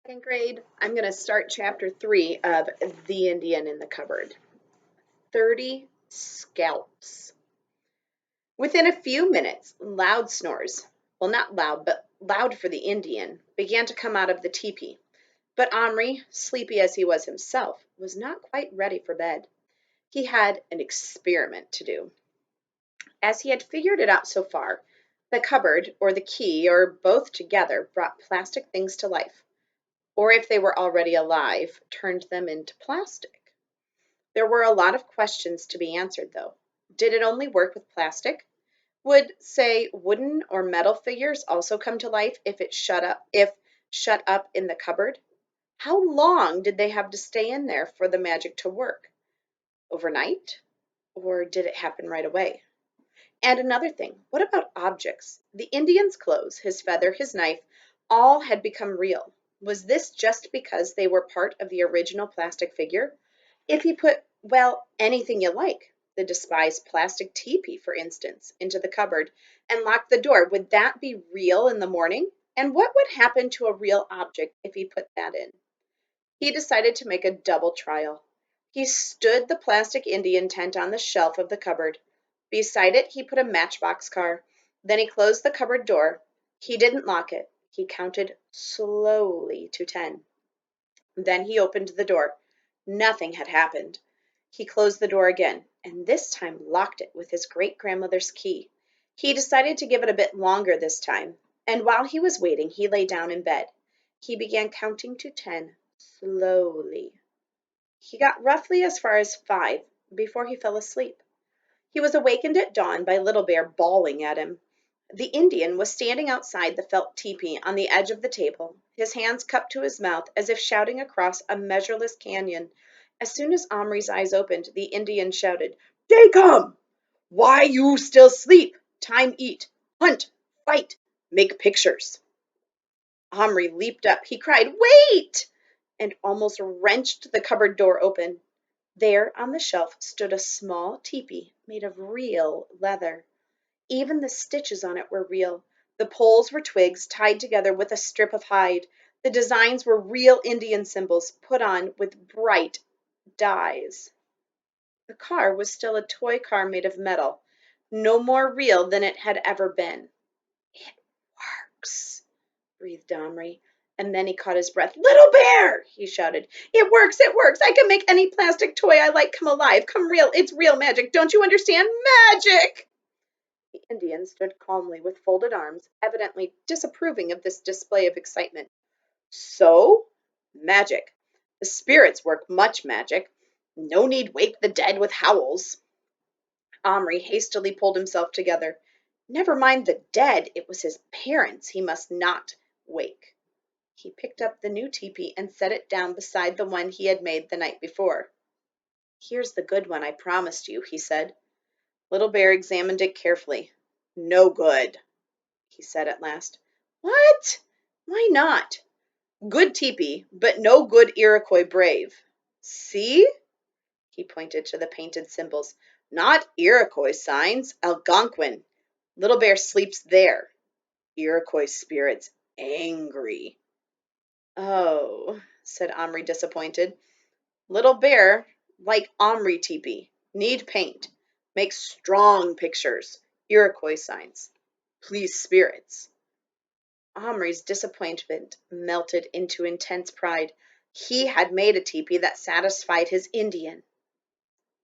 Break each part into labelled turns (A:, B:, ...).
A: Second grade, I'm going to start chapter 3 of The Indian in the Cupboard. 30 scalps. Within a few minutes, loud snores, well, not loud, but loud for the Indian, began to come out of the teepee. But Omri, sleepy as he was himself, was not quite ready for bed. He had an experiment to do. As he had figured it out so far, the cupboard, or the key, or both together, brought plastic things to life. Or if they were already alive, turned them into plastic. There were a lot of questions to be answered, though. Did it only work with plastic? Would, say, wooden or metal figures also come to life if shut up in the cupboard? How long did they have to stay in there for the magic to work? Overnight? Or did it happen right away? And another thing, what about objects? The Indian's clothes, his feather, his knife, all had become real. Was this just because they were part of the original plastic figure? If he put, well, anything you like, the despised plastic teepee, for instance, into the cupboard and locked the door, would that be real in the morning? And what would happen to a real object if he put that in? He decided to make a double trial. He stood the plastic Indian tent on the shelf of the cupboard. Beside it, he put a matchbox car. Then he closed the cupboard door. He didn't lock it. He counted slowly to 10. Then he opened the door. Nothing had happened. He closed the door again, and this time locked it with his great-grandmother's key. He decided to give it a bit longer this time, and while he was waiting, he lay down in bed. He began counting to 10 slowly. He got roughly as far as 5 before he fell asleep. He was awakened at dawn by Little Bear bawling at him. The Indian was standing outside the felt teepee on the edge of the table, his hands cupped to his mouth as if shouting across a measureless canyon. As soon as Omri's eyes opened, the Indian shouted, "They come! Why you still sleep? Time eat, hunt, fight, make pictures." Omri leaped up. He cried, "Wait!" and almost wrenched the cupboard door open. There on the shelf stood a small teepee made of real leather. Even the stitches on it were real. The poles were twigs tied together with a strip of hide. The designs were real Indian symbols put on with bright dyes. The car was still a toy car made of metal, no more real than it had ever been. "It works," breathed Omri, and then he caught his breath. "Little Bear!" he shouted. "It works! It works! I can make any plastic toy I like come alive, come real. It's real magic. Don't you understand? Magic!" The Indian stood calmly with folded arms, evidently disapproving of this display of excitement. "So? Magic. The spirits work much magic. No need wake the dead with howls." Omri hastily pulled himself together. Never mind the dead, it was his parents he must not wake. He picked up the new teepee and set it down beside the one he had made the night before. "Here's the good one I promised you," he said. Little Bear examined it carefully. "No good," he said at last. "What? Why not?" "Good teepee, but no good Iroquois brave. See?" He pointed to the painted symbols. "Not Iroquois signs, Algonquin. Little Bear sleeps there. Iroquois spirits angry." "Oh," said Omri, disappointed. "Little Bear like Omri teepee. Need paint. Make strong pictures. Iroquois signs. Please spirits." Omri's disappointment melted into intense pride. He had made a teepee that satisfied his Indian.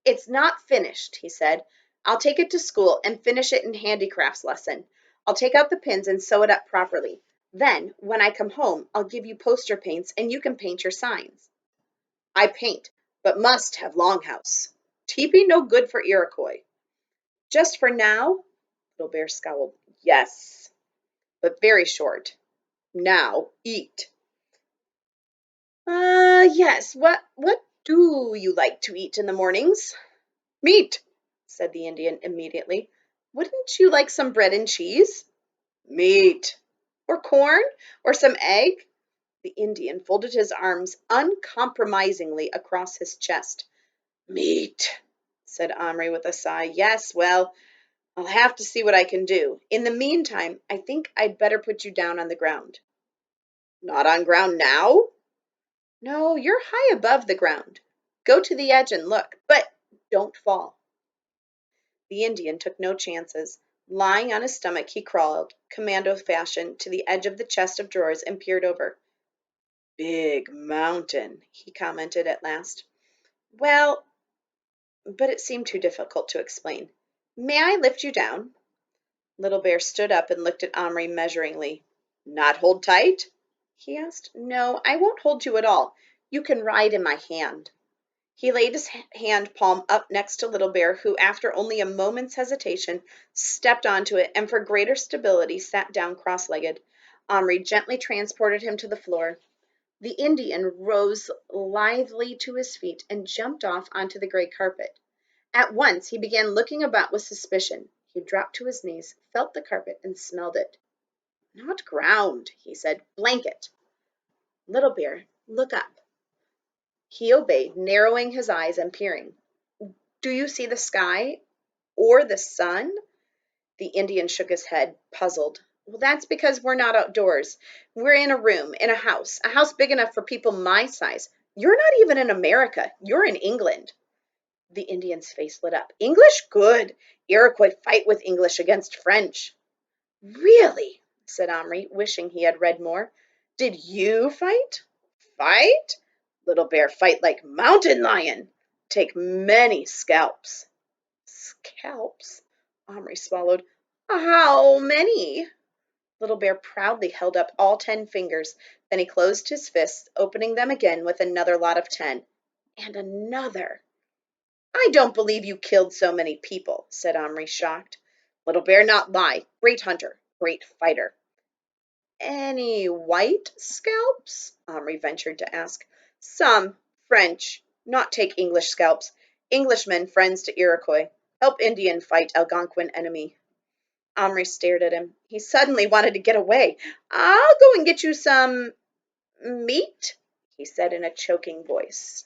A: "It's not finished," he said. "I'll take it to school and finish it in handicrafts lesson. I'll take out the pins and sew it up properly. Then, when I come home, I'll give you poster paints and you can paint your signs." "I paint, but must have Longhouse. Teepee no good for Iroquois." "Just for now?" Little Bear scowled. "Yes, but very short. Now, eat." Yes. What do you like to eat in the mornings?" "Meat," said the Indian immediately. "Wouldn't you like some bread and cheese?" "Meat." "Or corn? Or some egg?" The Indian folded his arms uncompromisingly across his chest. "Meat," said Omri with a sigh. "Yes, well, I'll have to see what I can do. In the meantime, I think I'd better put you down on the ground." "Not on ground now?" No, you're high above the ground. Go to the edge and look, but don't fall. The Indian took no chances. Lying on his stomach, he crawled, commando fashion, to the edge of the chest of drawers and peered over. Big mountain, he commented at last. Well, but it seemed too difficult to explain. May I lift you down? Little Bear stood up and looked at Omri measuringly. Not hold tight? He asked. No, I won't hold you at all. You can ride in my hand. He laid his hand palm up next to Little Bear, who, after only a moment's hesitation, stepped onto it and for greater stability sat down cross-legged. Omri gently transported him to the floor. The Indian rose lithely to his feet and jumped off onto the gray carpet. At once he began looking about with suspicion. He dropped to his knees, felt the carpet, and smelled it. Not ground, he said. Blanket. Little Bear, look up. He obeyed, narrowing his eyes and peering. Do you see the sky or the sun? The Indian shook his head, puzzled. Well, that's because we're not outdoors. We're in a room, in a house big enough for people my size. You're not even in America. You're in England. The Indian's face lit up. English? Good. Iroquois fight with English against French. Really? Said Omri, wishing he had read more. Did you fight? Fight? Little Bear fight like mountain lion. Take many scalps. Scalps? Omri swallowed. How many? Little Bear proudly held up all 10 fingers. Then he closed his fists, opening them again with another lot of 10. And another. I don't believe you killed so many people, said Omri, shocked. Little Bear not lie. Great hunter, great fighter. Any white scalps? Omri ventured to ask. Some. French. Not take English scalps. Englishmen friends to Iroquois. Help Indian fight Algonquin enemy. Omri stared at him. He suddenly wanted to get away. I'll go and get you some meat, he said in a choking voice.